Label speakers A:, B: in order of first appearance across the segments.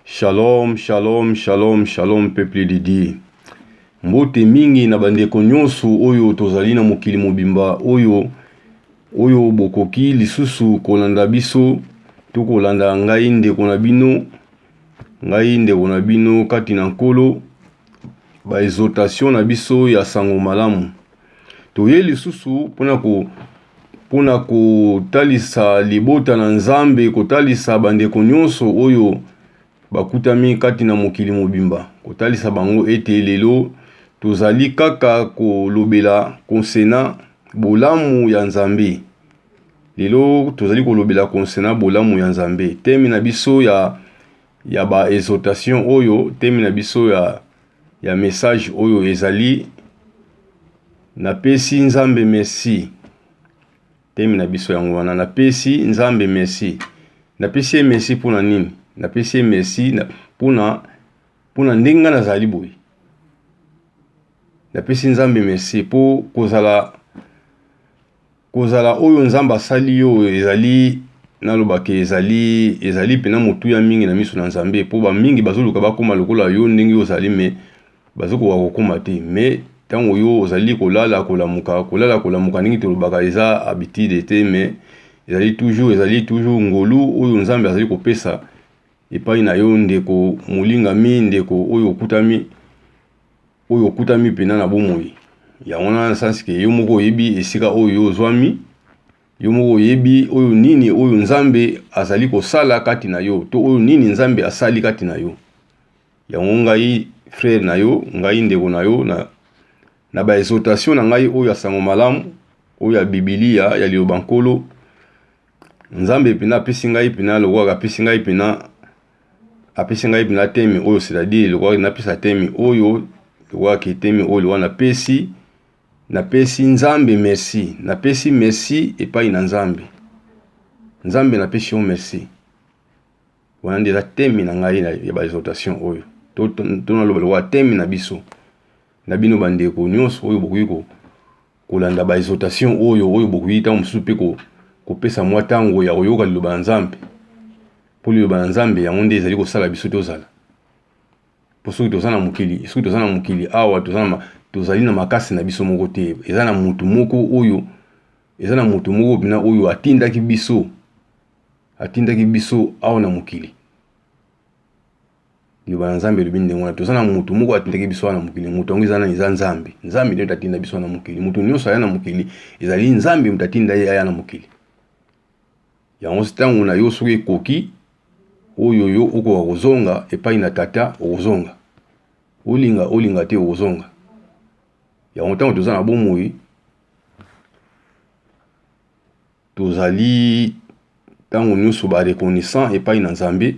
A: Shalom, shalom, shalom, shalom, peuple de Dieu. Mbote mingi na bandeko nyonso oyo tozali na mokili mobimba oyo bokoki lisusu kolanda biso to kolanda ngai ndeko na bino kati na nkolo ba exhortation na biso ya sango malamu. Toye lisusu pona kotalisa libota na Nzambe, kotalisa bandeko nyonso oyo bakutami kati na mokili mobimba, kotalisa bango ete lelo tozali kaka kolobela konsena bolamu ya Nzambe. Lelo tozali kolobela konsena bolamu ya Nzambe. Temi na biso ya ba exhortation oyo, temi na biso ya message oyo ezali napesi Nzambe merci. Temi na biso yango wana napesi Nzambe merci. Napesi merci pona nini? Napesi merci pona ndenga nazali boye. Napesi Nzambe merci po kozala oyo Nzambe asali yo ezali nalobake ezali pena motu ya mingi na miso na Nzambe po ba mingi bazoluka bakoma lokola yo ndenge ozali me bazoko bakoma te. Me tango yo ozali kolala kolamuka ndenge tolobaka eza habitude te, me ezali toujours ngolu oyo Nzambe azali kopesa epai na yo ndeko molingami, ndeko oyo okutami pena na bomoi. Ya wana sens ke yo moko yebi esika oyo ozwami, yo moko yebi oyo nini oyo Nzambe azali kosala kati na yo, to oyo nini Nzambe asali kati na yo. Ya ngai frère na yo, ngai ndeko na yo na ba exhortation na ngai oyo asango malamu, oyo ya Biblia ya liloba nkolo. Nzambe pena apesi ngai pena lokwa apesi ngai pena temi oyo, c'est-à-dire lokwa napesa temi oyo lokwa ke temi oyo lokwa napesi Nzambe merci. Napesi merci epai na Nzambe. Nzambe napesi yo merci. Wana ndeza temi na ngai ya ba exhortation oyo. Tona loba lokwa temi na biso. Na bino bandeko nyonso oyo bokoki kolanda ba exhortation oyo bokoki ta mususu pe kopesa mwa tango ya koyoka liloba na Nzambe. Po liloba na Nzambe yango nde ezali kosala biso tozala. Po soki tozala na mokili awa tozali na makasi na biso moko te. Eza na mutu moko bina oyo atindaki biso awa na mokili. Liloba na Nzambe lobi ndenge wana tozala na mutu moko atindaki biso awa na mokili. Mutu yango eza Nzambe. Nzambe nde atinda biso na mokili. Mutu nyonso aya na mokili ezali Nzambe mutatinda ye aya na mokili. Yango sitango na yo soki ekoki oyo yo okoka kozonga epai na tata okozonga. Olinga te okozonga. Yango tango tozala na bomoi tozali tango nyonso ba reconnaissant epai na Nzambe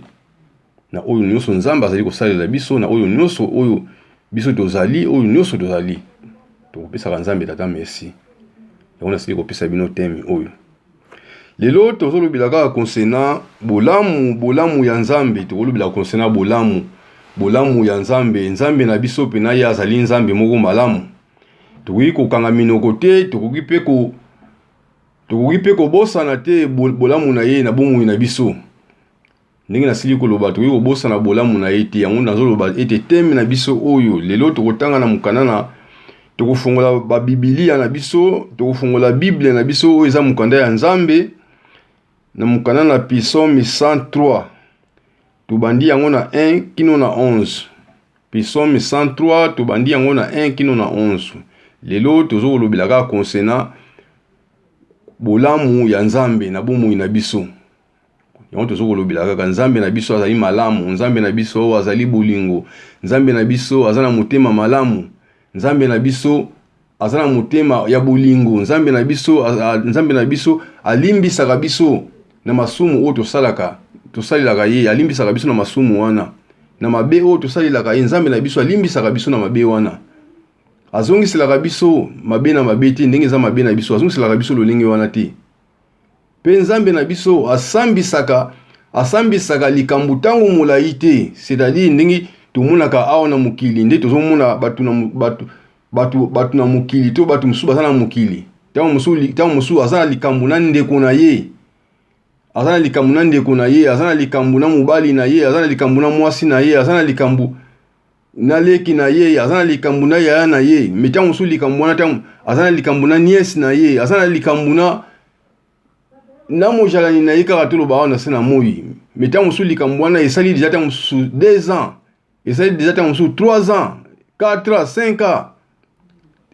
A: na oyo nyonso Nzambe azali kosalela biso, na oyo nyonso oyo biso tozali, oyo nyonso tozali. Tokopesaka Nzambe tata merci. Yango nasili kopesa bino temi oyo. Lelo tozolobela kaka konsena bolamu ya Nzambe. Tozolobela konsena bolamu ya Nzambe. Nzambe na biso pena ye azali Nzambe moko malamu. Tokoki kokanga minoko te, tokoki pe kobosana te bolamu na ye na bomoi na biso. Ndenge nasili koloba tokoki kobosana bolamu na ye te. Yango nazoloba ete teme na biso oyo lelo tokotanga na mukanda tokofungola ba Biblia na biso, tokofungola Bible na biso oyo eza mukanda ya Nzambe. Na mukanda na Psaumes 103 tobandi yango na 1 kino na 11. Psaumes 103 tobandi yango na 1 kino na 11. Lelo tozokolobela kaka konsena bolamu ya Nzambe na bomoi na biso. Yango tozokolobela kaka Nzambe na biso azali malamu, Nzambe na biso azali bolingo, Nzambe na biso azana motema malamu, Nzambe na biso azana motema ya bolingo, Nzambe na biso alimbisaka biso na masumu oyo tosalelaka ye, alimbisaka biso na masumu wana. Na mabe oyo tosalelaka ye, Nzambe na biso alimbisaka biso na mabe wana. Azongiselaka biso mabe na mabe te, ndenge eza mabe na biso azongiselaka biso lolenge wana te. Pe Nzambe na biso asambisaka likambo tango molai te, c'est-à-dire ndenge tomonaka awa na mokili, nde tozomona batu na mokili to batu mususu baza na mokili. Tango mususu aza na likambo na ndeko na ye. azana likambo na ndeko na ye, azana likambo na mobali na ye, azana likambo na mwasi na ye, azana likambo na leki na ye, azana likambo na yaya na ye, metia musu likambo na azana likambo na nièce na ye, azana likambo na mojalani na ye kaka toloba wana se na moi, metia musu likambo na esali déjà ta musu 2 ans, esali déjà ta musu 3 ans, 4 ans, 5 ans,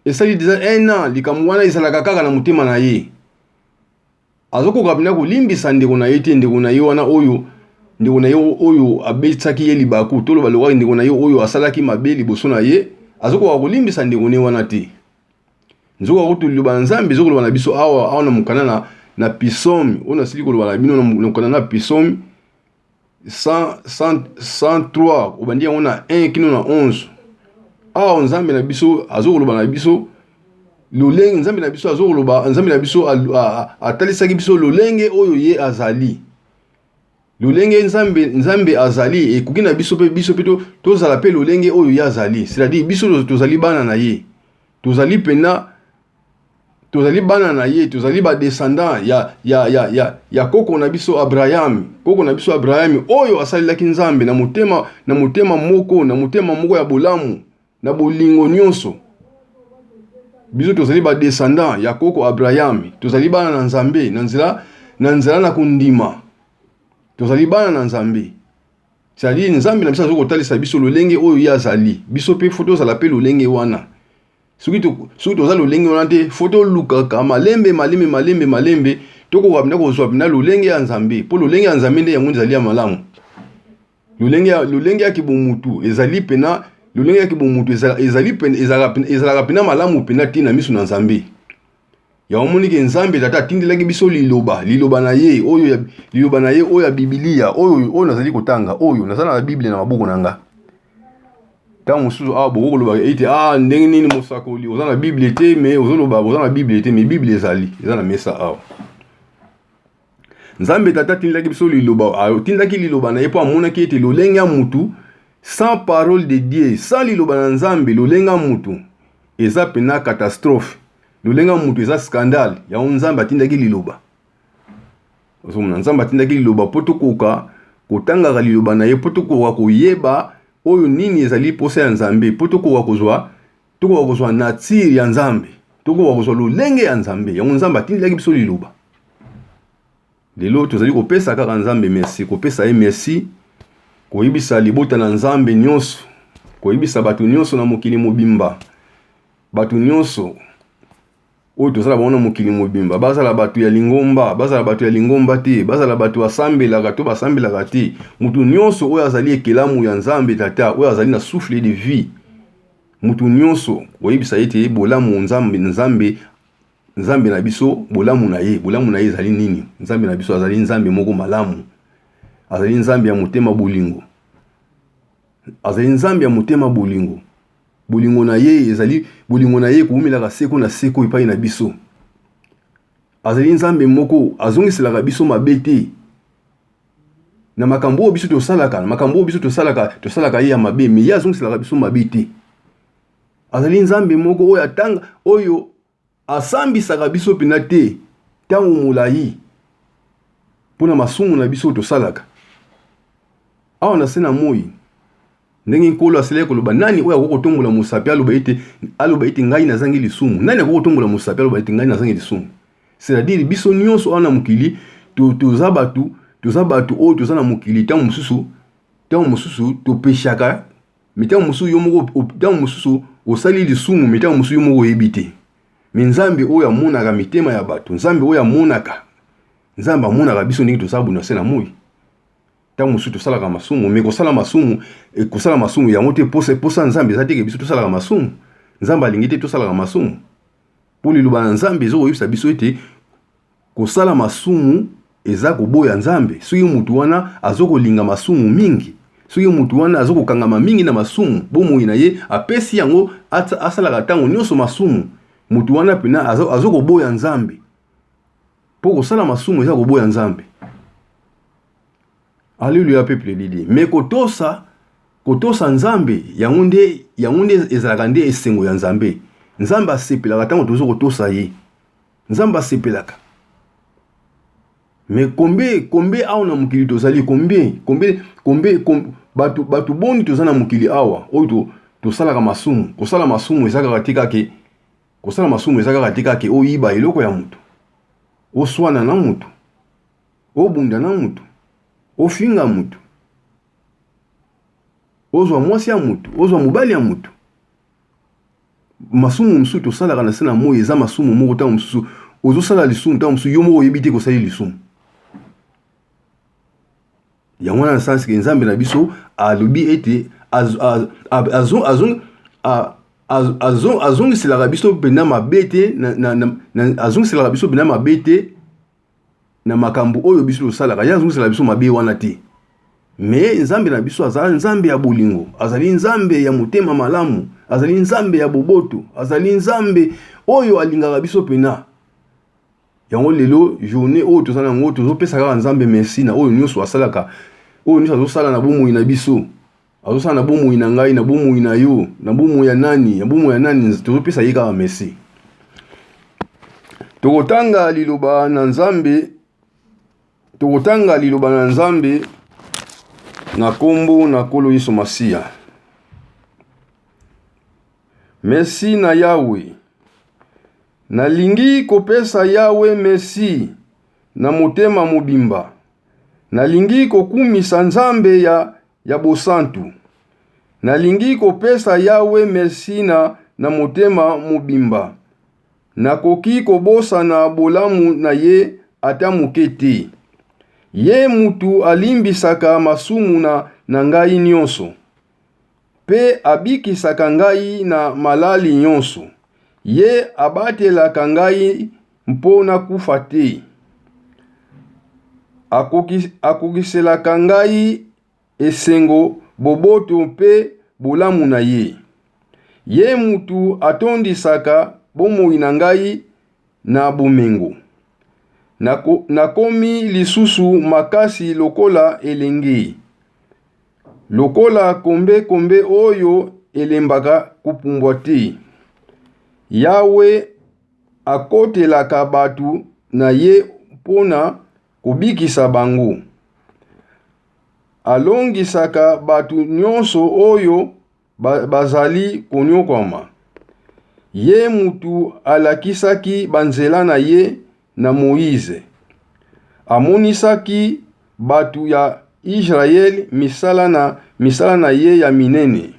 A: esali déjà 1 an, likambo wana esalaka kaka na motema na ye. Azoko kabina kolimbisa ndeko na ye te, ndeko na ye wana oyo, ndeko na ye oyo abetsaki ye libaku, toloba loka ndeko na ye oyo asalaki mabe liboso na ye, azoko kolimbisa ndeko ne wana te. Nzoko kutuluba Nzambe zoko loba na biso awa na mukana na Psaumes, ona sili koloba na bino na mukana na Psaumes 103 obandi yango na 1 kino na 11. Awa Nzambe na biso azoko loba na biso lolenge, Nzambe na biso azoko loba, Nzambe na biso atalisaki biso lolenge oyo ye azali. Lolenge Nzambe azali ekoki na biso pe tozala pe lolenge oyo ye azali. C'est-à-dire biso tozali bana na ye. Tozali pena tozali bana na ye, tozali ba descendant ya koko na biso Abraham. Koko na biso Abraham oyo asalelaki Nzambe na motema moko ya bolamu na bolingo nyonso. Biso tozali ba descendant ya koko Abraham, tozali bana na Nzambe na nzela na kundima. Tozali bana na Nzambe. C'est-à-dire Nzambe na biso azoko talisa biso lolenge oyo ye azali. Biso pe foto zala pe lolenge wana. Soki tozali lolenge wana te, foto lukaka malembe toko wabina kozwa bina lolenge ya Nzambe. Po lolenge ya Nzambe nde yango ezali ya malamu. Lolenge ya kibomutu ezali pena, lolenge ya kibomutu ezalaka pena malamu pena tina miso na Nzambe. Ya omoni ke Nzambe tata tindelaki biso liloba na ye oyo ya Biblia oyo nazali kotanga, oyo nazala na Biblia na maboko nanga. Ta mususu boko loba ete ndenge nini Mosakoli oza na Biblia te, mais ozoloba oza na Biblia te, mais Biblia ezali eza na mesa awa. Nzambe tata tindelaki biso liloba, tindaki liloba na ye po amonaki ete lolenge ya mutu sans parole de Dieu, sans liloba na Nzambe lolenge ya mutu eza pena catastrophe. Lolenga mutu eza scandale ya Nzambe atindaki liloba. Ozomona Nzambe atindaki liloba poto koka kotanga liloba na ye poto koka koyeba oyo nini ezali posa ya Nzambe, poto koka kozwa nature ya Nzambe, toko kozwa lolenge ya Nzambe. Ya Nzambe atindaki biso liloba. Lelo tozali kopesa kaka Nzambe merci, kopesa ye merci, koyebisa libota na Nzambe nyonso, koyebisa bato nyonso na mokili mobimba. Bato nyonso oyo tozala baona mokili mobimba, bazala bato ya lingomba, bazala bato ya lingomba te, bazala bato basambelaka to basambelaka te. Mutu nyonso oyo azali ekelamu ya Nzambe tata, oyo azali na souffle de vie. Mutu nyonso oyebisa ete bolamu Nzambe na biso, bolamu na ye ezali nini? Nzambe na biso azali Nzambe moko malamu. Azali Nzambe ya motema bolingo. Azali Nzambe ya motema bolingo. Bolingo na ye ezali bolingo na ye kuumelaka seko na seko epai na biso. Azali Nzambe moko azongiselaka biso mabe te. Na makambo oyo biso tosalaka ye ya mabe, mais ye azongiselaka biso mabe te. Azali Nzambe moko oyo atanga oyo asambisaka biso pena te tango molai mpona masumu na biso tosalaka. Awa na se na moi ndenge nkolo aseleka koloba nani oyo akokotombola mosapi aloba ete ngai nazangi lisumu. Nani akokotombola mosapi aloba ete ngai nazangi lisumu? C'est-à-dire biso nyonso ana mokili toza bato oyo toza na mokili tango mosusu topeshaka, mais tango mosusu osali lisumu, mais tango mosusu yo moko oyebi te. Mais Nzambe oyo amonaka mitema ya bato, Nzambe oyo amonaka biso ndenge tozala buna se na moi. Tango mosusu tosalaka masumu, mais kosala masumu yango te posa Nzambe eza te ke biso tosalaka masumu. Nzambe alingi te tosalaka masumu. Po liloba na Nzambe ezokoyebisa biso ete kosala masumu eza koboya Nzambe. Soki mutu wana azokolinga masumu mingi, soki mutu wana azokokangama mingi na masumu, bomoi na ye apesi yango asalaka tango nyonso masumu, mutu wana pena azokoboya Nzambe. Po kosala masumu eza koboya Nzambe. Alléluia peuple de Dieu. Mais kotosa Nzambe yango nde ezalaka nde esengo ya Nzambe. Nzambe asepelaka tango tozo kotosa ye. Nzambe asepelaka. Mais combien awa na mukili tozali combien batu boni tozana mukili awa oyo to sala masumu kosala masumu ezaka katika ke kosala masumu ezaka katika ke oyiba eloko ya mutu oswana na mutu obunda na mutu ofinga mutu ozwa mwasi ya mutu ozwa mobali ya mutu masumu msusu tosalaka na sena moyo eza masumu moko ntango mosusu ozosala lisumu ntango mosusu yo moko oyebi te kosali lisumu yango na sansi ke Nzambe na biso alobi ete azongiselaka biso mpena mabe te azongiselaka biso mpena mabe te na makambo oyo biso tosalaka ye azongiselaka biso mabe wana te mais Nzambe na biso azali Nzambe ya bolingo, azali Nzambe ya motema malamu, azali Nzambe ya boboto, azali Nzambe oyo alingaka biso pena. Yango lelo journée oyo tozana ngo tozopesa kaka Nzambe merci na oyo nyonso asalaka, oyo nyonso azosala na bomoi na biso, azosala na bomoi na ngai, na bomoi na yo, na bomoi ya nani, na bomoi ya nani, tozopesa ye kaka merci. Tokotanga liloba na Nzambe na kombo na kolo Yesu Masia. Merci na Yawe. Nalingi kopesa Yawe merci na motema mobimba. Nalingi kokumisa Nzambe ya bosantu. Nalingi kopesa Yawe merci na motema mobimba. Nakoki kobosa na bolamu na ye ata mukete. Ye mutu alimbisaka masumu na ngai nyonso. Pe abikisaka ngai na malali nyonso. Ye abatelaka ngai mpona kufa te. Akokiselaka ngai esengo boboto pe bolamu na ye. Ye mutu atondisaka bomoi na ngai na bomengo. Nakomi lisusu makasi lokola elenge. Lokola kombe oyo elembaka kupumbwa te. Yawe akotelaka batu na ye pona kubikisa bango. Alongisaka batu nyonso oyo bazali konyokwama. Ye mutu alakisaki banzela na ye na Moïse. Amonisaki batu ya Israel misala na ye ya minene.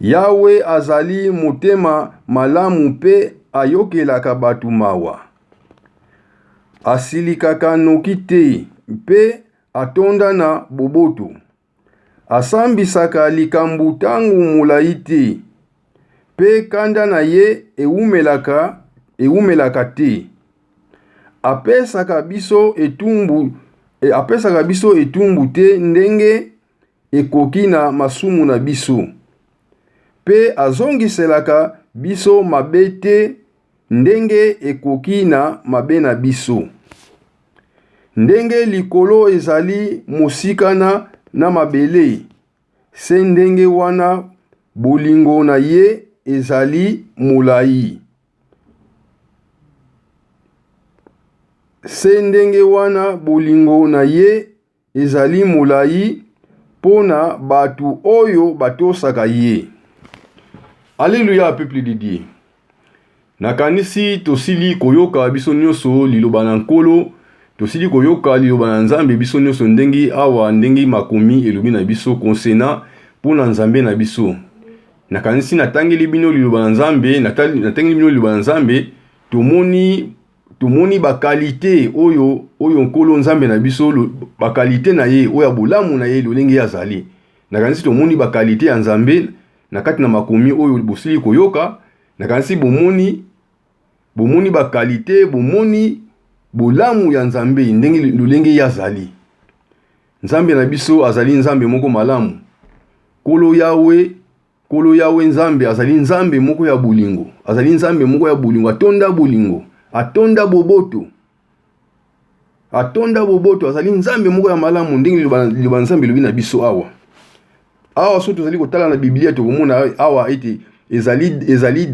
A: Yawe azali motema malamu pe ayokelaka batu mawa. Asilikaka noki te pe atonda na boboto. Asambisaka likambu tangu mulai te pe kanda na ye ewumelaka te. Apesaka biso etumbu te ndenge ekoki na masumu na biso. Pe azongiselaka biso mabe te ndenge ekoki na mabe na biso. Ndenge likolo ezali mosikana na mabele, se ndenge wana bolingo na ye ezali mulai. Se ndenge wana bolingo na ye ezali mulai pona batu oyo batosaka ye. Alléluia, peuple de Dieu. Nakanisi tosili koyoka biso nyonso liloba na nkolo, tosili koyoka liloba na Nzambe biso nyonso ndengi awa ndengi makomi elobi na biso konsena pona Nzambe na biso. Nakanisi natangeli bino liloba na Nzambe, natangeli bino liloba na Nzambe, tomoni ba qualité oyo nkolo Nzambe na biso ba qualité na ye oya bolamu na ye lolenge azali. Nakanisi tomoni ba qualité ya Nzambe na kati na makomi oyo bosili koyoka. Nakanisi bomoni ba qualité, bomoni bolamu ya Nzambe ndenge lolenge yazali. Nzambe na biso azali Nzambe moko malamu. Kolo Yawe Nzambe azali Nzambe moko ya bolingo. Azali Nzambe moko ya bolingo, atonda bolingo, atonda boboto. Azali Nzambe moko ya malamu ndenge liloba Nzambe lobi na biso awa. Awa so tozali kotala na Biblia tokomona awa ete ezali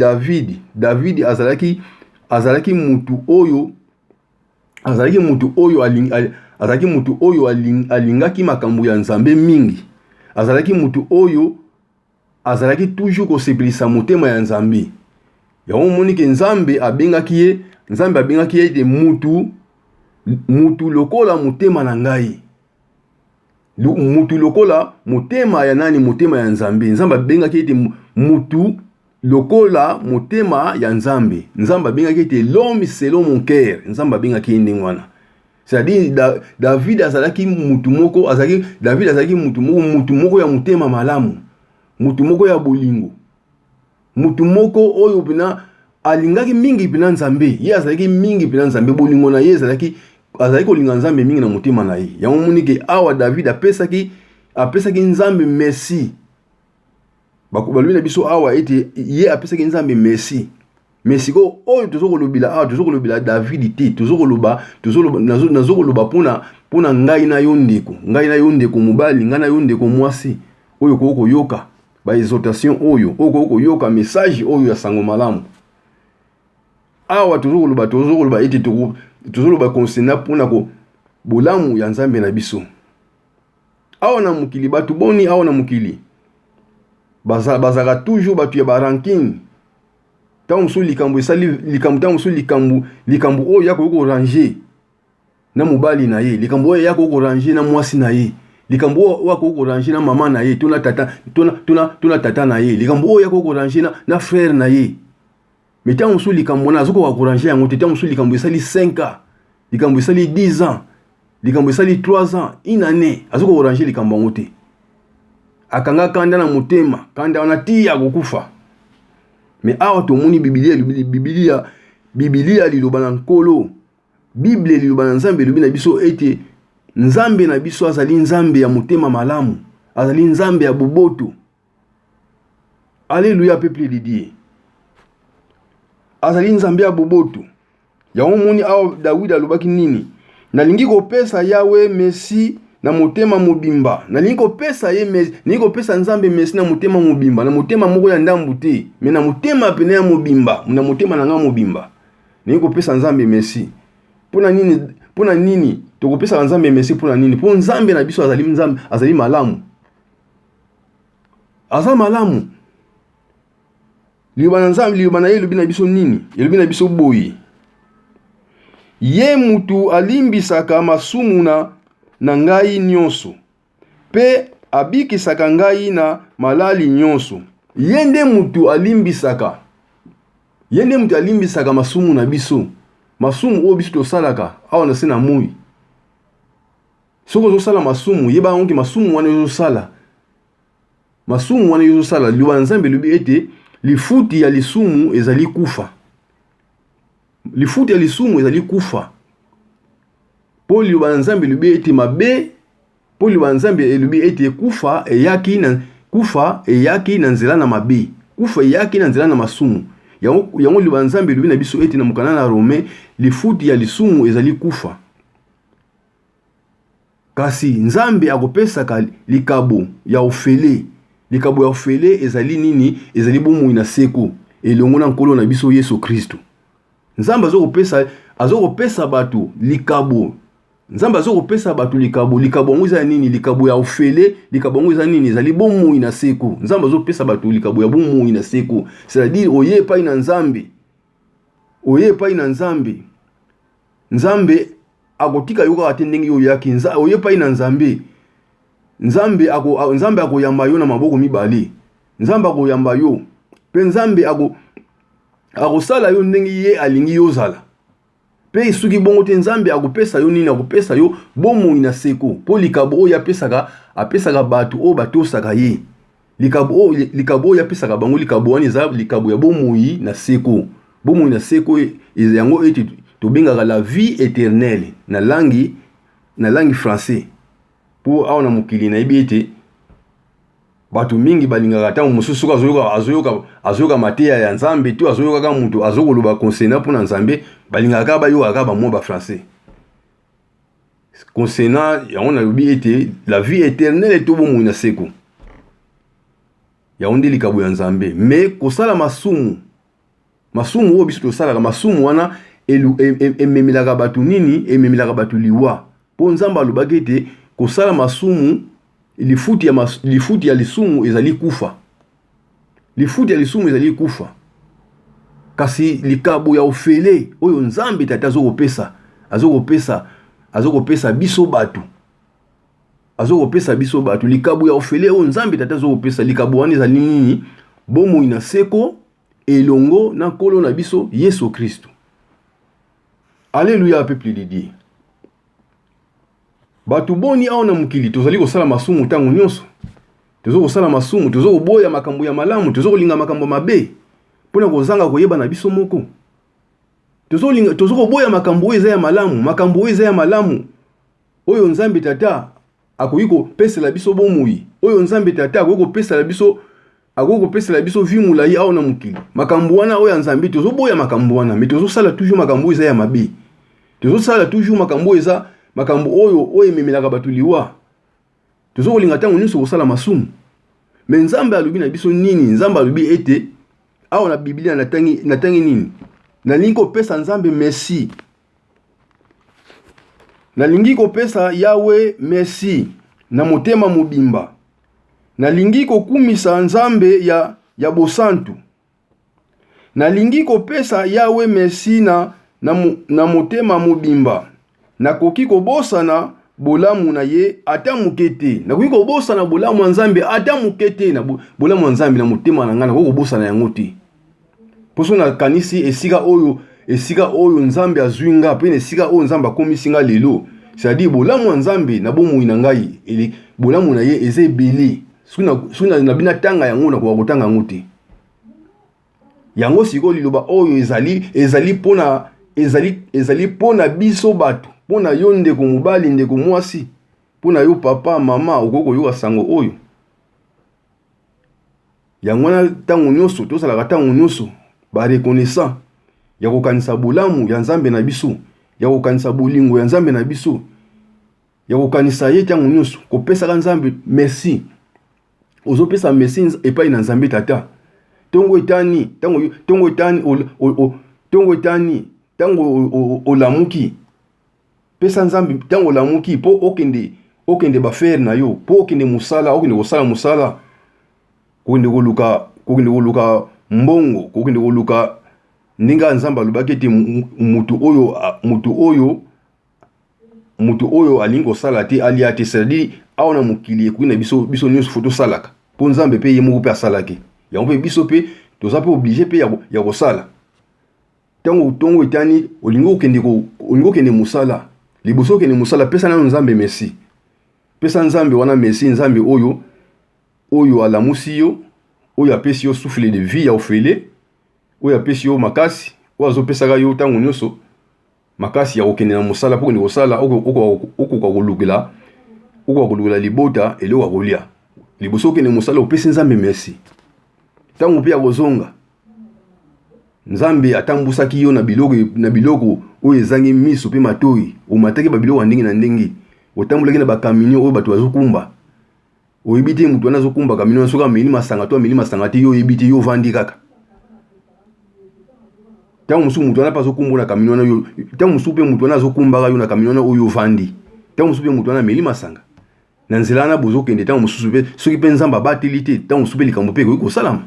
A: David azalaki mutu oyo azalaki mutu oyo alingaki makambo ya Nzambe mingi, azalaki mutu oyo azalaki toujours kosepelisa motema ya Nzambe. Yango moni ke Nzambe abengaki ye de mutu lokola motema na ngai. Mutu lokola motema ya nani? Motema ya Nzambe. Nzambe abengaki ye de mutu lokola motema ya Nzambe. Nzambe abengaki ye de l'homme selon mon cœur. Nzambe abengaki ye ndenge wana. C'est-à-dire David azalaki mutu moko, David azalaki mutu moko ya motema malamu, mutu moko ya bolingo, mutu moko oyo pena alingaki mingi pena Nzambe. Ye azalaki mingi pena Nzambe, bolingo na ye azalaki kolinga Nzambe mingi na motema na ye. Yango moni ke awa David apesaki Nzambe merci. Balobi na biso awa ete ye apesaki Nzambe merci. Mais siko oyo tozokolobela David te, nazokoloba pona ngai na yo ndeko mobali, ngai na yo ndeko mwasi oyo koyoka ba exhortation oyo koyoka message oyo ya sango malamu. Awa tozokoloba ete tozoloba konsena pona ko bolamu ya Nzambe na biso. Awa na mukili batu boni, awa na mukili bazaka toujours batu ya baranking. Tango musu likambo oyo yako yoko ranger na mobali na ye, likambo oyo yako yoko ranger na mwasi na ye, likambo oyo yako yoko ranger na mama na ye, tuna tata na ye, likambo oyo yako yoko ranger na frère na ye. Mais tango musu likambo na azoko ko ranger yango te, tango musu likambo esali 5 ans, likambo esali 10 ans, likambo esali 3 ans, une année, azoko ko ranger likambo yango te. Akanga kanda na motema, kanda wana ti ya kokufa. Mais awa tomoni Biblia liloba na nkolo, Bible liloba na Nzambe lilobi na biso ete Nzambe na biso azali Nzambe ya motema malamu, azali Nzambe ya boboto. Alléluia peuple de Dieu. Azali Nzambe ya boboto. Yango moni awa David alobaki nini? Nalingi kopesa Yawe merci na motema mobimba. Nalingi kopesa Nzambe merci na motema mobimba, na motema moko ya ndambu te, mais na motema pene ya mobimba, na motema na nga mobimba. Nalingi kopesa Nzambe merci. Pona nini? Tokopesa Nzambe merci pona nini? Po Nzambe na biso azali malamu. Azali malamu. Liba na Nzambe, liba na ye lobi na biso nini? Lobi na biso boyi. Ye mutu alimbisaka masumu na ngai nyonso, pe abikisaka ngai na malali nyonso. Yende mutu alimbisaka masumu na biso, masumu oyo biso tosalaka awa na se na moi. Soko ozosala masumu, yeba onke masumu wana ezosala, liba na Nzambe lobi ete lifuti ya lisumu ezali kufa. Lifuti ya lisumu ezali kufa. Po liba na Nzambe lobi ete mabe, po liba na Nzambe lobi ete kufa eyaki na nzela na mabe, kufa eyaki na nzela na masumu. Yango liba na Nzambe lobi na biso ete na mokanda na Rome, lifuti ya lisumu ezali kufa. Kasi Nzambe akopesaka likabo ya ofele. Likabo ya ofele ezali nini? Ezali bomoi na seko elongo na nkolo na biso Yesu Kristo. Nzambe azokopesa bato likabo. Nzambe azokopesa bato likabo. Likabo ngo eza nini? Likabo ya ofele. Likabo ngo eza nini? Ezali bomoi na seko. Nzambe azopesa bato likabo ya bomoi na seko. C'est-à-dire oye pa ina Nzambe. Oye pa ina Nzambe. Nzambe akotika yoka atendenge yo yaki. Oye pa ina Nzambe. Nzambe akoyamba yo na maboko mibale. Nzambe akoyamba yo. Pe Nzambe akosala yo ndenge ye alingi yo zala. Pe suki bongo te Nzambe akopesa yo nini? Akopesa yo bomoi na seko. Po likabo oyo apesaka bato oyo batosaka ye. Likabo oyo apesaka bango likabo wana eza likabo ya bomoi na seko. Bomoi na seko yango ete tobengaka la vie éternelle na langi français. Po awa na mokili na yebi ete bato mingi balingaka tango mosusu azoyoka mateya ya Nzambe to azoyoka ka mutu azokoloba konsena pona Nzambe, balingaka bayoka ba mwa ba français. Konsena yango na lobi ete la vie éternelle to bomoi na seko. Ya onde likabo ya Nzambe. Mais kosala masumu oyo biso tosalaka, masumu wana ememelaka bato nini, ememelaka bato liwa. Po nzambe alobaki ete kosala masumu, lifuti ya lisumu ezali kufa. Lifuti ya lisumu ezali kufa. Kasi likabo ya ofele oyo nzambe tata azokopesa biso batu. Azokopesa biso batu. Likabo ya ofele oyo nzambe tata azokopesa, likabo wana ezali nini? Bomoi na seko elongo na nkolo na biso Yesu Kristo. Alléluia, peuple de Dieu. Batu boni awa na mukili tozali kosala masumu ntango nyonso. Tozokosala masumu, tozokoboya makambo ya malamu, tozokolinga makambo mabe mpona kozanga koyeba na biso moko. Tozokoboya makambo oyo eza ya malamu, makambo oyo eza ya malamu oyo nzambe tata akoki kopesela biso bomoi, oyo nzambe tata akoki kopesela biso vi molayi awa na mukili. Makambo wana oyo nzambe tozoboya makambo wana, mais tozosala toujours makambo oyo eza ya mabe. Tozosala toujours makambo oyo eza makambo oyo ememelaka bato liwa. Tozokolinga ntango nyonso kosala masumu. Mais nzambe alobi na biso nini? Nzambe alobi ete awa na Biblia natangi nini? Nalingi kopesa nzambe merci. Nalingi kopesa Yawe merci na motema mobimba. Nalingi kokumisa nzambe ya bosantu. Nalingi kopesa Yawe merci na motema mobimba. Nakoki kobosana bolamu na ye ata mukete. Nakoki kobosana bolamu nzambe ata mukete na bolamu nzambe na motema na ngana kobosana yango te. Poso na kanisi esika oyo nzambe azwinga pe esika oyo nzambe akomisinga lelo. C'est-à-dire bolamu nzambe na bomoi na ngai ele bolamu na ye eze ebele. Suna na bina tanga yango na kwa kotanga yango te. Yango siko liloba oyo ezali pona biso bato, pona yo ndeko mobali ndeko mwasi, pona yo papa mama okoko yo sango oyo. Yango na tango nyonso tosalaka tango nyonso ba reconnaissant ya kokanisa bolamu ya nzambe na biso, ya kokanisa bolingo ya nzambe na biso, ya kokanisa ye tango nyonso kopesa nzambe merci. Ozopesa merci epai na nzambe tata. Tongo etani tango olamuki. Pesa nzambe tango olamuki po okende ba faire na yo, po okende musala, okende kosala musala. Kokende koluka mbongo, kokende koluka ndinga nzamba alobaki ete mutu oyo alingi kosala te alia te. C'est-à-dire awa na mokili ekoki na biso nyonso foto salaka po nzambe pe ye moko pe asalaki yango pe biso pe toza pe obligé pe ya kosala. Tongo etani olingi okende musala liboso okende musala, pesa na nzambe merci. Pesa nzambe wana merci, nzambe oyo alamusi yo, oyo apesi yo souffle de vie ya ofele, oyo apesi yo makasi, oyo azopesaka yo ntango nyonso makasi ya kokende na musala po kende kosala okoka kolukela libota eloko akolia. Liboso okende musala opesi nzambe merci. Ntango pe ya kozonga nzambe atambusaki yo na biloko oyo ezangi miso pe matoi, omataki ba biloko ndenge na ndenge, otambulaki na bakaminyo oyo bato bazokumba. Oyebi te mutu wana azokumba kaminyo soka ameli masanga te, yo oyebi te, yo vandi kaka. Tango musu mutu wana pa azokumba na kaminyo wana yo, tango musu pe mutu wana azokumbaka yo na kaminyo wana oyo vandi, tango musu pe mutu wana ameli masanga na nzela na bozokende, tango musu pe soki pe nzamba abateli te, tango musu pe likambo pe ekoki kosalama.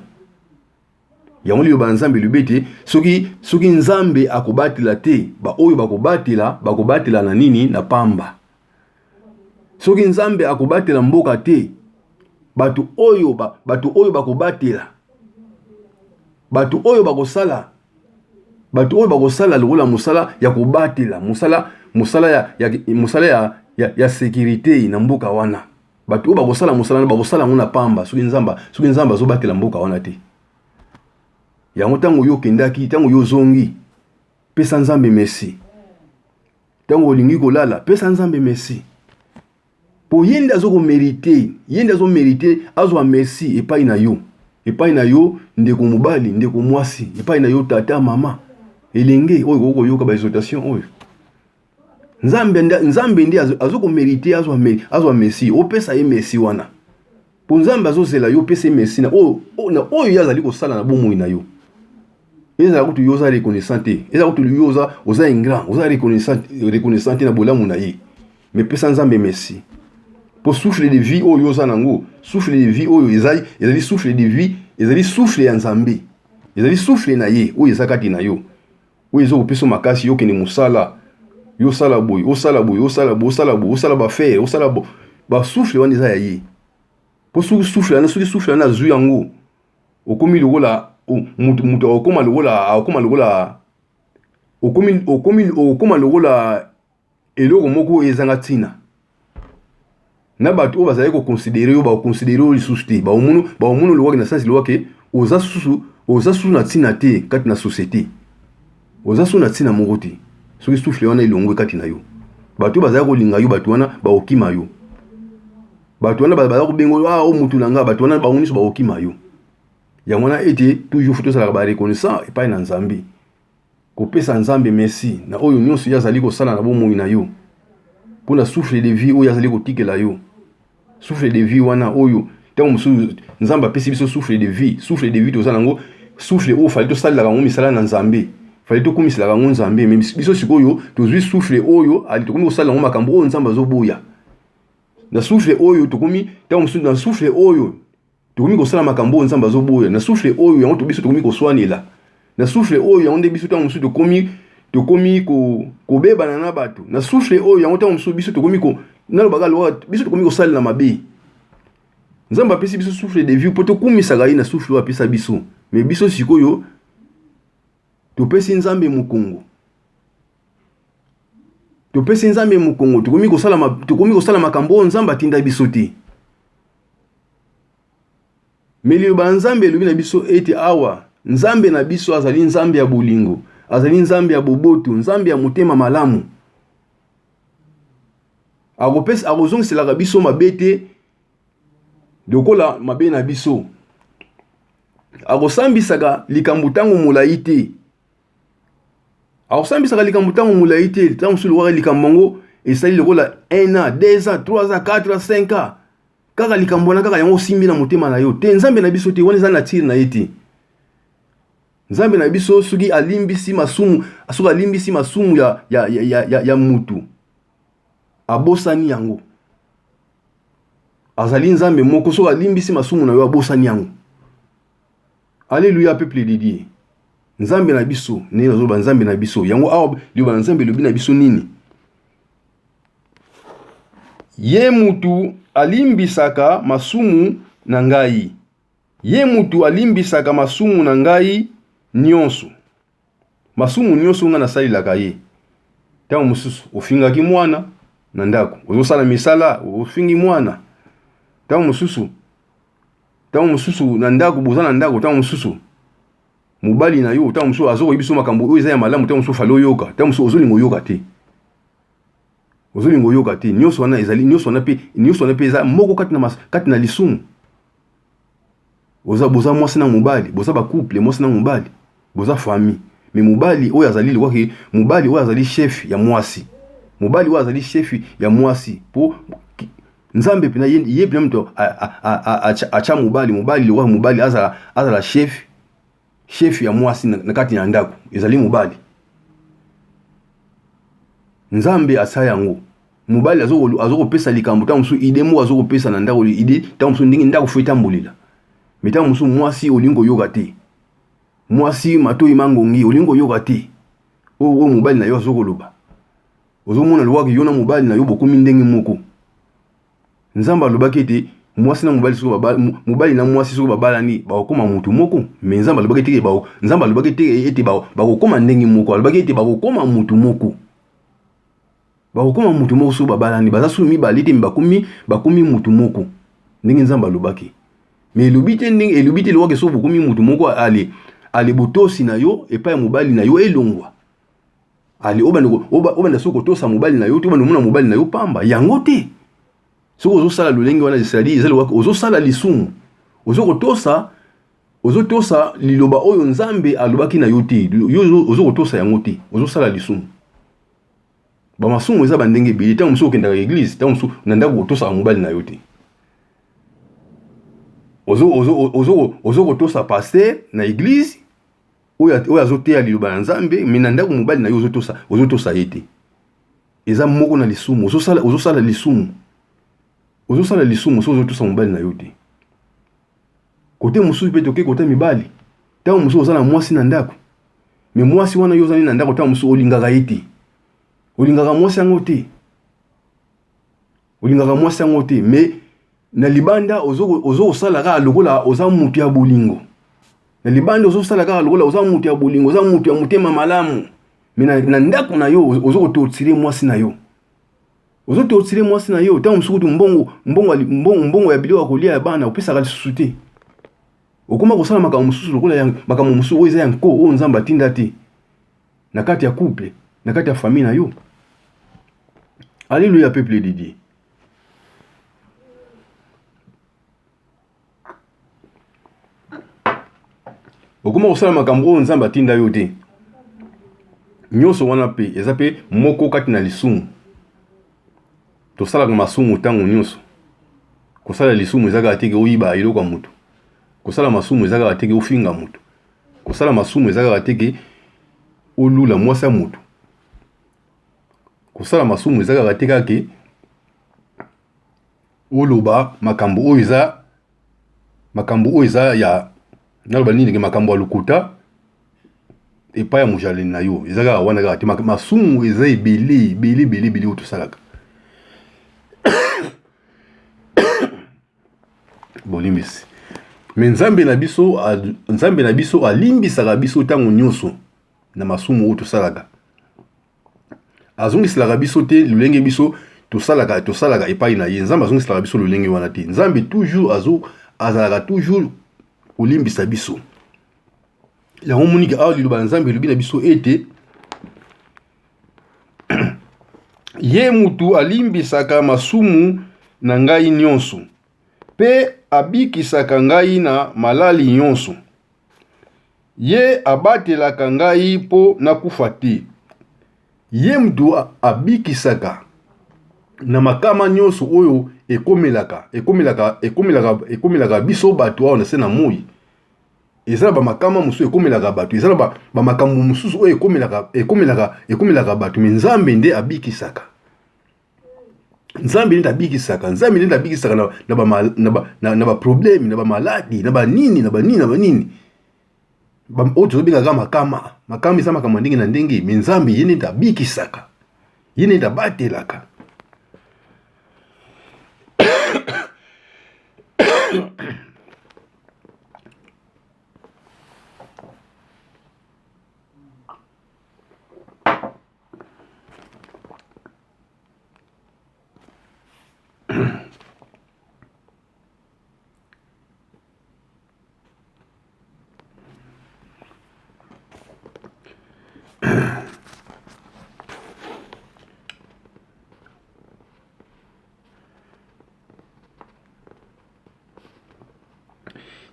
A: Yango liyo ba nzambe lubete soki nzambe akobatela te, ba oyo bakobatela na nini? Na pamba. Soki nzambe akobatela mboka te, batu oyo bakobatela, batu oyo bakosala lokola musala ya kobatela, musala ya sécurité na mboka wana. Batu oyo bakosala ngona pamba soki nzamba azobatela mboka wana te. Yango tango yo kendaki, tango yo zongi, pesa nzambe merci. Tango olingi kolala, pesa nzambe merci. Po yende azo merite, azwa merci epai na yo ndeko mobali, ndeko mwasi, epai na yo tata mama, elenge oyo koko yoka ba exhortation oyo. Nzambe ndi azo merite, azwa merci, opesa ye merci wana. Po nzambe azozela yo pesa merci na oyo yazali kosala na bomoi na yo. ezala kutu yoza reconnaissante, ezala kutu yoza oza ingrat, oza reconnaissante na bolamu na ye. Mais pesa Nzambe merci. Pour souffle de vie oyo yoza nango, souffle de vie oyo ezali souffle de vie, ezali souffle ya Nzambe. Ezali souffle na ye oyo ezakati na yo. Oyo ezo kopesa makasi yo kene musala. Yo sala boy, osala boy, osala bo, osala bo, osala ba faire, osala bo. Ba souffle wana eza ya ye. Pour souffle na soki souffle na zu yango. Okomi lokola mutu okoma lokola eloko moko ezanga tina. Na bato oyo bazali koconsidere yo baconsidere yo lisusu te. Ba omunu lokola na sens lokola ke oza susu na tina te kati na société. Oza susu na tina moko te. Soki souffle wana elongwe kati na yo. Bato bazali kolinga yo, bato wana baokima yo. Bato wana bazali kobengo o mutu nanga, bato wana baoniso baokima yo. Yango wana ete toujours faut tosala ba reconnaissant epai na Nzambe. Kopesa Nzambe merci na oyo nyonso yazali kosala na bomoi na yo. Pona souffle de vie oyo yazali kotikela yo. Souffle de vie wana oyo tango musu Nzambe apesi biso souffle de vie tozala ngo souffle oyo fali tosalaka ngo misala na Nzambe. Fali tokumisela ngo Nzambe, mais biso sikoyo tozwi souffle oyo ali tokomi kosala ngo makambo oyo Nzambe azoboya. Na souffle oyo tokomi tango musu na souffle oyo tokomi kosala makambo oyo Nzambe azoboya. Na souffle oyo yango to biso tokomi koswanela. Na souffle oyo yango nde biso tango musu tokomi kobebana na bato. Na souffle oyo yango tango musu biso tokomi ko nalobaga lowa biso tokomi kosalela mabe. Nzambe apesi biso souffle de vie po tokumisaka ye na souffle oyo apesa biso. Mais biso sikoyo topesi Nzambe mukongo. Topesi Nzambe mukongo tokomi kosala makambo oyo Nzambe atinda biso te. Melio ba Nzambe elobi na biso ete awa Nzambe na biso azali Nzambe ya bolingo, azali Nzambe ya boboto, Nzambe ya motema malamu. Akozongiselaka biso mabe te lokola mabe na biso. Akosambisaka likambo tango molayi te. Akosambisaka likambo tango molayi te, tango mosusu lokola likambo ngo esali lokola 1 an, 2 ans, 3 ans, 4 ans, 5 ans. Kaka likambo na kaka yango simbi na motema na yo te. Nzambe na biso te wana eza na tire na ye te. Nzambe na biso soki alimbisi masumu ya mutu abosani yango. Azali Nzambe moko soki alimbisi masumu na yo abosani yango. Alléluia peuple de Dieu. Nzambe na biso ne nazoba Nzambe na biso yango awa liba Nzambe lobi na biso nini? Ye mutu alimbisaka masumu na ngai. Ye mutu alimbisaka masumu na ngai nyonso. Masumu nyonso nga nasalilaka ye. Tango mususu ofingaki mwana na ndako, ozosala misala ofingi mwana. Tango mususu na ndako boza na ndako, tango mususu mobali na yo, tango mususu azokoyibiso makambo oyo eza ya malamu, tango mususu fali oyoka, tango mususu ozolinga oyoka te. Ozolinga oyoka te. Nyonso wana ezali nyonso wana pe eza moko kati na lisumu. Boza mwasi na mobali, boza ba couple mwasi na mobali, boza famille. Mais mobali oyo azali likwaki, mobali oyo azali chef ya mwasi. Mobali oyo azali chef ya mwasi. Po Nzambe pena ye pena mto acha mobali likwaki mobali azala chef ya mwasi na kati na ndako. Ezali mobali. Nzambe asa yango. Mobali azokopesa likambo tango musu ide mo azokopesa na ndako ide tango musu ndingi ndako fo etambolila. Mais tango musu mwasi olingo yoka te. Mwasi matoi mangongi olingo yoka te. O mobali na yo azokoloba. Ozomona lwaki yona mobali na yo bokomi ndenge moko. Nzamba alobaki ete mwasi na mobali na mwasi soko babalani bakokoma mutu moko. Mais Nzamba alobaki ete bakokoma ndenge moko. Alobaki ete bakokoma mutu moko. Bakokoma mutu moko soko babalani bazasu mibali te bakomi mutu moko. Ndenge Nzamba alobaki. Mais elobite lwaki soko bokomi mutu moko ale botosi na yo epai mobali na yo elongwa. Ali obanda soko tosa mobali na yo to banda mona mobali na yo pamba yango te. Soko ozosala lolenge wana ezali ezali waka ozosala lisumu. Ozotosa liloba oyo Nzambe alobaki na yo te. Yo ozokotosa yango te. Ozosala lisumu. Ba masumu eza bandenge ebele tango musu okenda église tango musu nanda kotosa mobali na yo te. Ozokotosa pasteur na église oyo azoteya liloba na Nzambe me na ndako mobali na yo ozotosa ete eza moko na lisumu ozosala lisumu so ozotosa mobali na yo te. Kote mosusu pe toke kote mibali ntango mosusu oza na mwasi na ndako me mwasi wana yo ozali na ndako ntango mosusu olingaka ye te, olingaka mwasi yango te me na libanda ozosala kaka lokola oza mutu ya bolingo. Na libanda ozosala kaka lokola oza mutu ya bolingo, oza mutu ya motema malamu. Me na ndako na yo ozokotortire mwasi na yo. Ozotortire mwasi na yo ntango mosusu mbongo ya biloko ya kolia ya bana opesaka lisusu te. Okoma kosala makambo mosusu lokola makambo mosusu oyo eza ya nko oyo Nzambe atinda te na kati ya couple, na kati ya famille na yo. Alléluia, peuple de Dieu. Okoma kosala makambo oyo Nzambe atinda yo te. Nyonso wana pe eza pe moko kati na lisumu. Tosalaka masumu ntango nyonso. Kosala lisumu ezaka teke oyiba eloko ya mutu. Kosala masumu ezaka teke ofinga mutu. Kosala masumu ezaka teke olula mwasi ya mutu. Kosala masumu ezaka teke ke oloba makambo oyo eza ya naloba nini ke makambo ya lokuta epai ya mojaleni na yo ezaka wana kaka te. Masumu eza ebele oyo tosalaka. Bolimbisi. Me Nzambe na biso alimbisaka biso ntango nyonso na masumu oyo tosalaka. Azongiselaka biso te lolenge biso tosalaka epai na ye. Nzambe azongiselaka biso lolenge wana te. Nzambe toujours azalaka toujours olimbisa biso. Yango monika awa liloba na Nzambe elobi na biso ete ye mutu alimbisaka masumu na ngai nyonso pe abikisaka ngai na malali nyonso. Ye abatelaka ngai po nakufa te. Ye mutu abikisaka na makama nyonso oyo ekomelaka biso bato awa na se na moi. Ezala ba makama mususu ekomelaka bato, ezala ba makambo mususu oyo ekomelaka bato. Me Nzambe nde abikisaka. Nzambe nde abikisaka na ba problème, na ba maladi, na ba nini. Oyo tozobengaka makama eza makambo ndenge na ndenge. Me Nzambe ye nde abikisaka, ye nde abatelaka.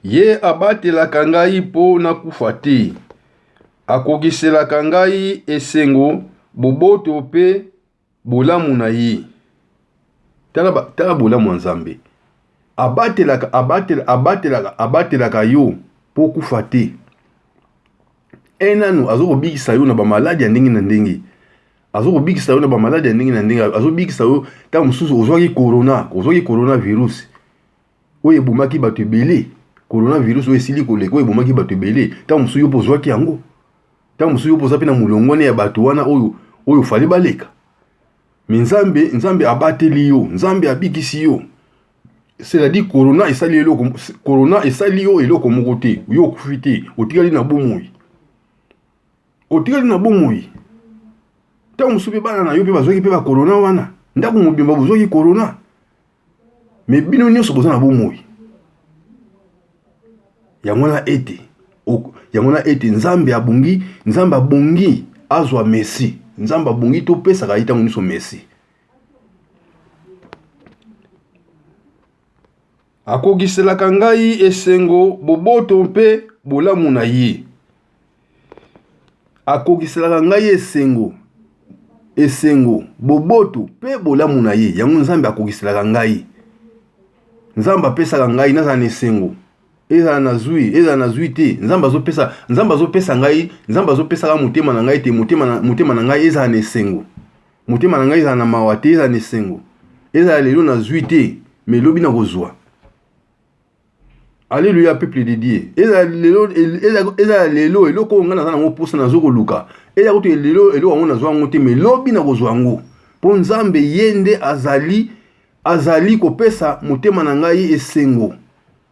A: Ye abatelaka ngai po nakufa te. Akokiselaka ngai esengo, boboto pe bolamu na ye. Tala bolamu ya Nzambe. Abatelaka yo po kufa te. Enano azokobikisa yo na ba maladi ya ndenge na ndenge. Azokobikisa yo na ba maladi ya ndenge na ndenge. Azobikisa yo ta mususu ozwaki coronavirus. Oyo ebomaki bato ebele. Coronavirus oyo esili koleka oyo ebomaki bato ebele. Ta mususu yo pozwaki yango. Ta mususu yo poza pe na mulongwane ya bato wana oyo fali baleka. Me Nzambe abateli yo, Nzambe abikisi yo. C'est-à-dire corona esali yo eloko moko te, yo okufi te, otikali na bomoi. Ta mususu pe bana na yo pe bazwaki pe ba corona wana. Ndako mobimba bozwaki corona. Me bino nyonso boza na bomoi. Yango na ete Nzambe abongi azwa merci. Nzambe abongi topesaka ye ntango nyonso merci. Akokiselaka ngai esengo, boboto mpe bolamu na ye. Akokiselaka ngai esengo, boboto mpe bolamu na ye. Yango Nzambe akokiselaka ngai. Nzambe apesaka ngai nazala na esengo. eza na zui te. Nzambe azopesa ngai, Nzambe azopesa ka motema na ngai te, motema na ngai eza na esengo. Motema na ngai eza na mawa te, eza na esengo. Eza lelo na zui te, mais lobi na kozwa. Alléluia, peuple de Dieu. Eza lelo eloko nga na ngo posa na zoko luka. Eza kote lelo wango na zwa ngo te, mais lobi na kozwa ngo. Po Nzambe yende azali kopesa motema na ngai esengo.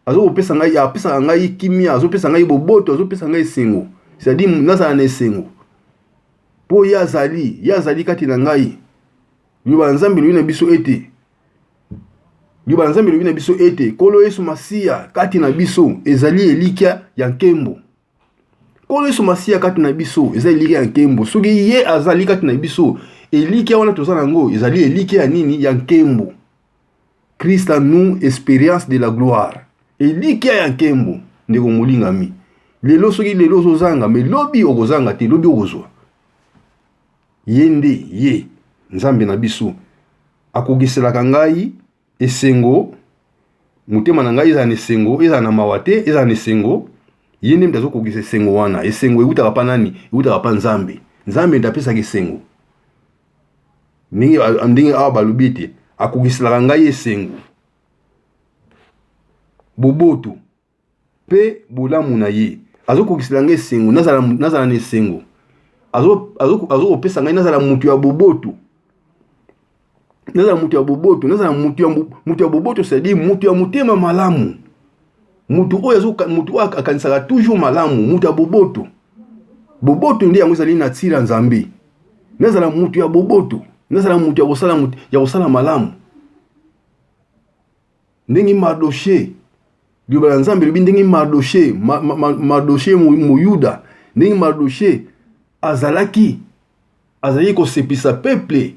A: Azopesa ngai, apesa ngai kimia, azopesa ngai boboto, azopesa ngai esengo. C'est-à-dire nazala na esengo. Po yazali kati na ngai. Liba Nzambe lobi na biso ete. Liba Nzambe lobi na biso ete Kolo Yesu Masiya kati na biso ezali elikia ya nkembo. Kolo Yesu Masiya kati na biso ezali elikia ya nkembo. Soki ye azali kati na biso elikia wana tozala ngo ezali elikia ya nini? Ya nkembo. Christ en nous, expérience de la gloire. Elikia ya nkembo ndeko molingami. Lelo soki lelo zozanga, mais lobi okozanga te, lobi okozwa. Yende ye Nzambe na biso akogiselaka ngai esengo, motema na ngai eza na esengo, eza na mawa te, eza na esengo. Yende mtazo kogisa esengo wana. Esengo eutaka pa nani? Eutaka pa Nzambe. Nzambe ndapesaka esengo. Ndenge awa balobi te akogiselaka ngai esengo, boboto pe bolamu na ye. Azokogisela ngai esengo, nazala na esengo. Azokopesa ngai nazala mutu ya boboto. Nazala mutu ya boboto, nazala mutu ya boboto, c'est-à-dire mutu ya motema malamu. Mutu oyo akanisaka toujours malamu, mutu ya boboto. Boboto ndi yango ezali na tira Nzambe. Nazala mutu ya boboto, nazala mutu ya kosala malamu. Ndenge Mardoche, Liba Nzambe lobi ndenge Mardoche muyuda, ndenge Mardoche azalaki kosepisa peuple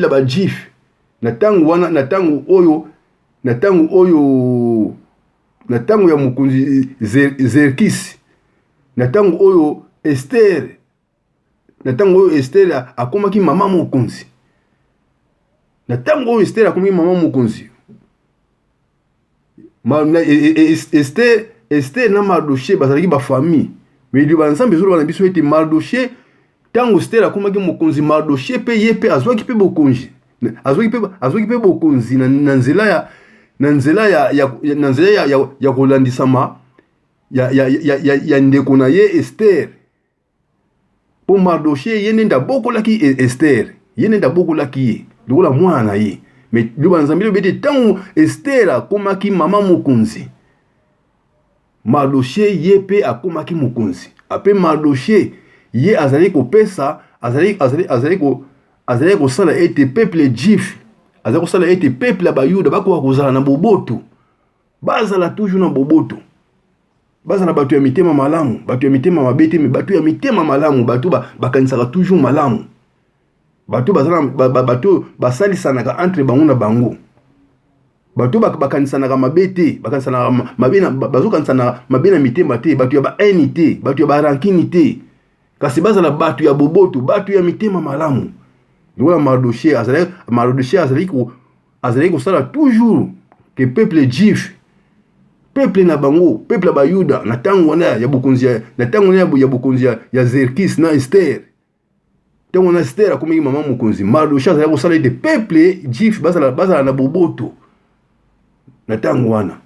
A: ba jif. Na tango wana, na tango ya mukunzi Zerkis, na tango oyo Esther, akomaki mama mokonzi. Na tango oyo Esther akomaki mama mokonzi. Esther na Mardoche bazalaki ba famille. Mais Liba Nzambe zolo na biso ete Mardoche tango Esther akomaki mokonzi, Mardoche pe ye pe azwaki pe bokonzi. Azwaki pe bokonzi na nzela ya kolandisama ya ndeko na ye Esther. Po Mardoche yende ndabokolaki Esther. Yende ndabokolaki ye. Lokola mwana na ye. Mais Liba Nzambe lobi ete tango Esther akomaki mama mokonzi, Mardoche ye pe akomaki mokonzi. Ape Mardoche ye azali kopesa, azali kosala ete peuple juif, azali kosala ete peuple ya bayuda bakoka kozala na boboto. Bazala toujours na boboto. Bazala bato ya mitema malamu, bato ya mitema mabete, mais bato ya mitema malamu, bato bakanisaka toujours malamu. Bato basalisanaka entre bango na bango. Bato bakanisanaka mabete, bakanisana mabena, bazokanisana mabena mitema te, bato ya ba enite, bato ya ba rankini te. Kasi bazala bato ya boboto, bato ya mitema malamu. Lokola Mardoche azali kosala toujours que peuple juif, peuple na bango, peuple ya bayuda, na tango wana ya bokonzi ya Zerkis na Esther. Tango na Esther akomaki mama mokonzi, Mardoche azali kosala ete peuple juif bazala na boboto. Na tango wana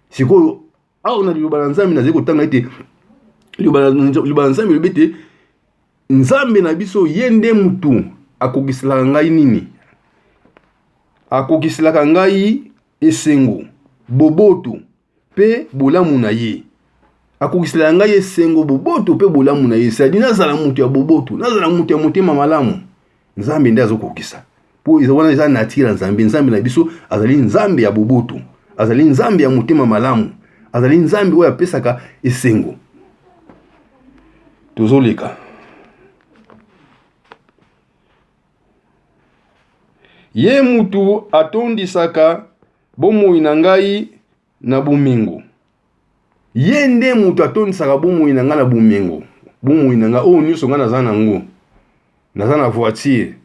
A: sikoyo aho na Liba Nzambe nazali kotanga ete Liba Nzambe lobi ete Nzambe na biso yende mutu akogiselaka ngai nini? Akogiselaka ngai esengo, boboto pe bolamu na ye. Akogiselaka ngai esengo, boboto pe bolamu na ye. C'est-à-dire nazala mutu ya boboto, nazala mutu ya motema malamu. Nzambe nde azokokisa. Po wana eza natira Nzambe. Nzambe na biso azali Nzambe ya boboto, azali Nzambe ya motema malamu, azali Nzambe oyo apesaka esengo. Tozoleka. Ye mutu atondisaka bomoi na ngai na bumengo. Ye nde mutu atondisaka bomoi na ngai na bumengo. Bomoi na ngai oyo nyonso ngai naza nango. Naza na voiture.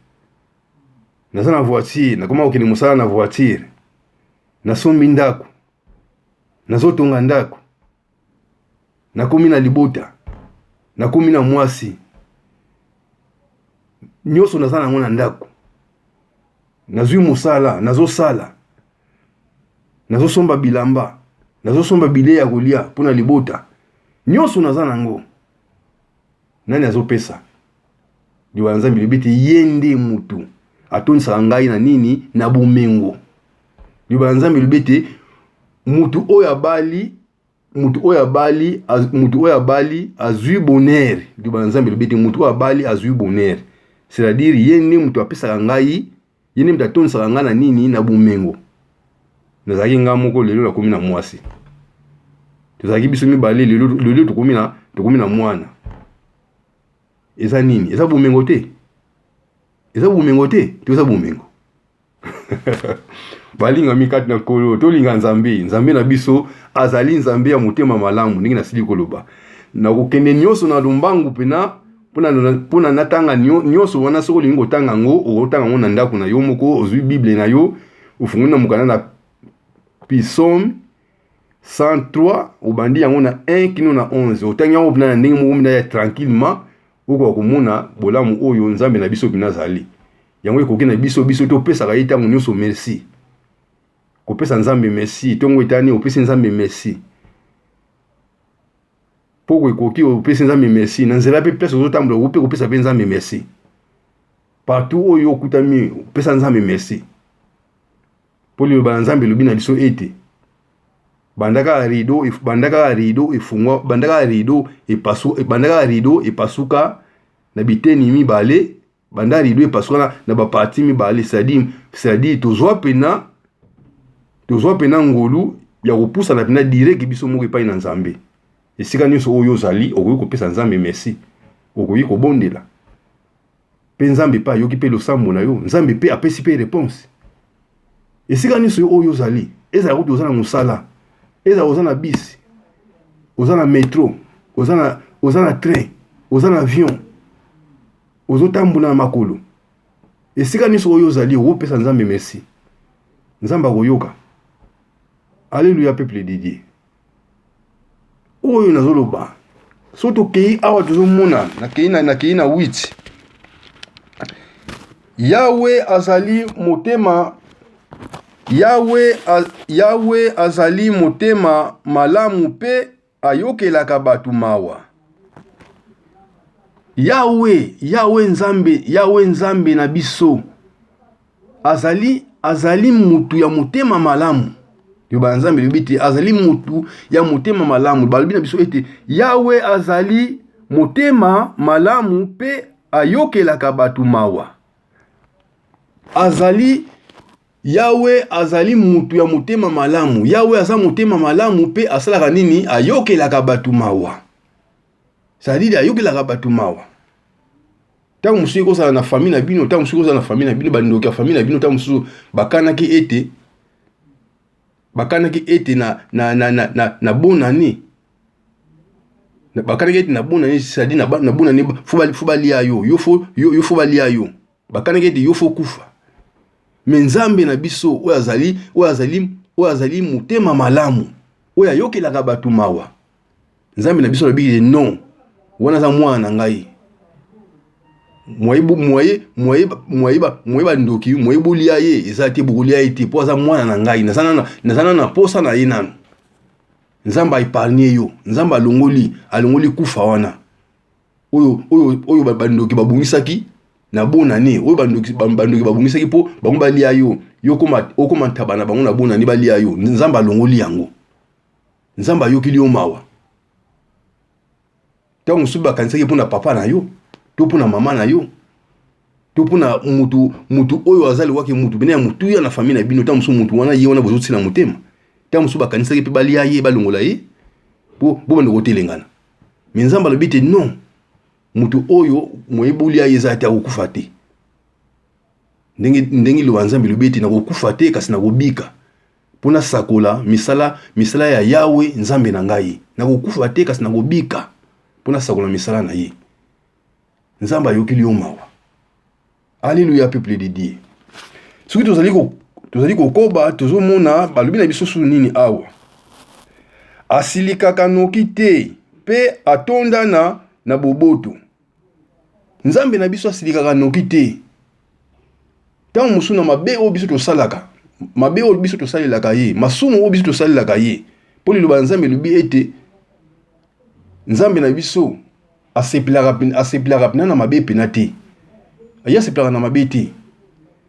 A: Nakoma kokende mosala na voiture. Nasombi ndako. nazotonga ndako, nakomi na libota, nakomi na mwasi, nyonso naza nango na ndako, nazwi mosala, nazosala, nazosomba bilamba, nazosomba bilei ya kolia mpona libota, nyonso naza nango, nani azopesa? Liwa Nzambe libeti yende mutu atonisaka ngai na nini? Na bomengo. Liwa Nzambe libeti mutu oyo abali azwi bonheur. Liwa Nzambe libeti mutu oyo abali azwi bonheur. C'est-à-dire yende mutu apesaka ngai, yende mutu atonisaka ngai na nini? Na bomengo. Nazaki nga moko lelo nakomi na mwasi. Tozaki biso mibale lelo tokomi na mwana. Eza nini? Eza bomengo te. Eza bomengo te. Toza bomengo. Balinga mikati na kolo, tolinga Nzambe. Nzambe na biso azali Nzambe ya motema malamu, ndenge na sili koloba. Na kokende nyonso na lumbangu pena pona natanga nyonso wana soko lingo tanga ngo, okotanga ngo na ndako na yo moko, ozwi Bible na yo, ufunguna mukana na Psaumes 103, obandi yango na 1 kino na 11. Otanga yango pena ndenge moko ya tranquillement. Oko komona bolamu oyo Nzambe na biso binazali. Yango ekoki na biso to pesa ka ita nyonso merci. Ko pesa Nzambe merci, tongo etani opesa Nzambe merci. Poko ekoki opesa Nzambe merci, na nzela pe place ozotambola ope kopesa pe Nzambe merci. Partout oyo okutami opesa Nzambe merci. Poli ba Nzambe lobi na biso ete bandaka rido ifungwa, bandaka rido epasuka na biteni mibale, bandaka rido epasuka na bapati mibale, c'est-à-dire tozwa pena ngolu ya kopusa na pena direct biso moko epai na Nzambe. Esika nyonso oyo ozali okoki kopesa Nzambe merci, okoki kobondela pe Nzambe pa yoki pe losambo na yo, Nzambe pe apesi pe réponse. Esika nyonso oyo ozali, ezala kuti oza na mosala, eza oza na bus, oza na metro, oza na train, oza na avion, ozotambola na makolo, esika nyonso oyo ozali okopesa Nzambe merci. Nzambe akoyoka. Alléluia peuple de Dieu. Oyo nazoloba soto kei awa tozomona na kei na 8. Yawe azali motema, Yawe azali motema malamu pe ayokelaka batu mawa. Yawe Nzambe na biso azali mutu ya motema malamu. Yoba Nzambe libiti azali mutu ya motema malamu. Balobi na biso ete Yawe azali motema malamu pe ayokelaka batu mawa. Yawe azali mutu ya motema malamu. Yawe aza motema malamu pe asalaka nini? Ayokelaka batu mawa. C'est-à-dire ayokelaka batu mawa. Tango musu kozala na famille na bino, tango musu kozala na famille na bino, bandoki ya famille na bino, tango musu bakanaki ete na bonne année. Bakanaki ete na bonne année, c'est-à-dire na bonne année faut balia yo, yo faut balia yo. Bakanaki ete yo faut kufa. Mais Nzambe na biso oyo azali motema malamu, oyo ayokelaka batu mawa. Nzambe na biso lobi non, wana za mwana ngai. Moyeba ndoki, moyebo lia ye, ezate bukulia ete po za mwana na ngai. Nazana na posa na ye nanu. Nzamba épargner yo, Nzamba alongoli kufa wana. Oyo bandoki babungisaki na bona ne, oyo bandoki babungisaki po bango balia yo. Yo koma ntabana bango na bona ne balia yo. Nzamba alongoli yango. Nzamba yokili yo mawa. Tango suba kanisaki pona papa na yo, to pona mama na yo, to pona mutu oyo azali wake mutu bene ya mutu ya na famille na bino, tango mutu wana ye wana bozotsi na motema. Tango suba kanisaki pe balia ye balongola ye po bando kotelengana. Mais Nzamba lobite non. Mutu oyo moyebulia ye zate akufa te. Ndengi lo Nzambe lobite na kokufa te kasi na kobika. Pona sakola misala ya Yawe Nzambe na ngai. Na kokufa te kasi na kobika. Pona sakola misala na ye. Nzamba ayokili yo mawa. Alléluia peuple de Dieu. Soki tozali kokoba tozomona balobi na biso su nini awa. asilikaka noki te pe atonda na boboto. Nzambe na biso asilikaka noki te. Tango musu na mabe o biso tosalaka, mabe o biso tosalelaka ye, masumu o biso tosalelaka ye. Po liloba Nzambe lobi ete Nzambe na biso asepelaka pena na mabe pena te. Aya asepelaka na mabe te.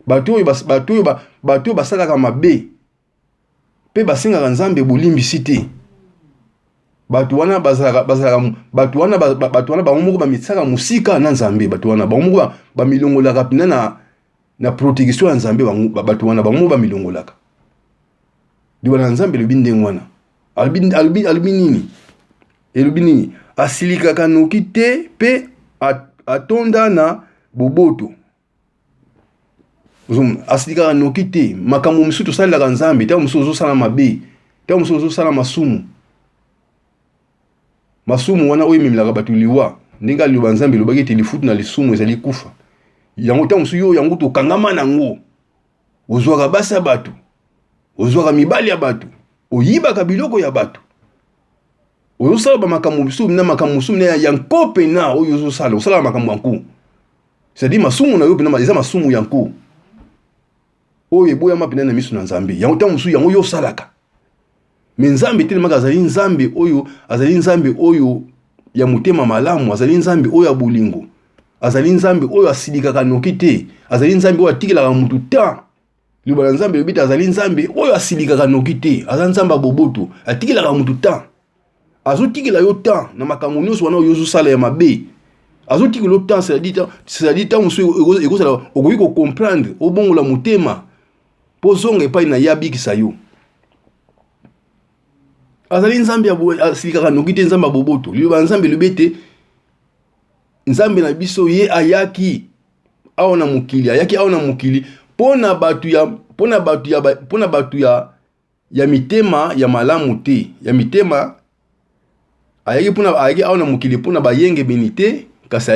A: Bato oyo basalaka mabe pe basengaka Nzambe bolimbisi te. Bato wana bamoko bamisaka musika na Nzambe. Bato wana bamoko bamilongolaka pena na protection ya Nzambe. Bato wana bamoko bamilongolaka. Liloba na Nzambe lobi ndenge wana. Alobi nini? Elobi nini? Asilikaka noki te pe atonda na boboto. Asilikaka noki te. Makambo mosusu tosalelaka Nzambe, tango mosusu ozosala mabe, tango mosusu ozosala masumu. Masumu wana oyo ememelaka bato liwa. Ndenge liloba Nzambe lobaki ete lifutu na lisumu ezali kufa. Yango tango mosusu yo yango tokangama nango. Ozwaka basi ya bato, ozwaka mibali ya bato, oyibaka biloko ya bato. Oyosala ba makambo mosusu na makambo mosusu na yanko pena oyo ozosala, osala makambo yanko. C'est-à-dire masumu na yo pena eza masumu yanko. Oyo eboyama pena na miso na Nzambe. Yango tango mosusu yango yo salaka. Mais Nzambe telemaka azali Nzambe oyo ya motema malamu, azali Nzambe oyo ya bolingo, azali Nzambe oyo asilikaka noki te, azali Nzambe oyo atikelaka mutu ta. Liloba na Nzambe lobi azali Nzambe oyo asilikaka noki te, azali Nzambe boboto, atikelaka mutu ta. Azotikela yo ta na makambo nyonso wana oyo ozosala ya mabe. Azotikela yo ta, c'est-à-dire tango mosusu ekozala okoki ko comprendre obongola motema po zonga epai na yabikisa yo. Azali Nzambe asilikaka noki te, Nzambe boboto. Liloba Nzambe lobi ete Nzambe na biso ye ayaki awa na mokili pona batu ya mitema ya malamu te, ya mitema ayaki awa na mokili pona bayenge benite kasi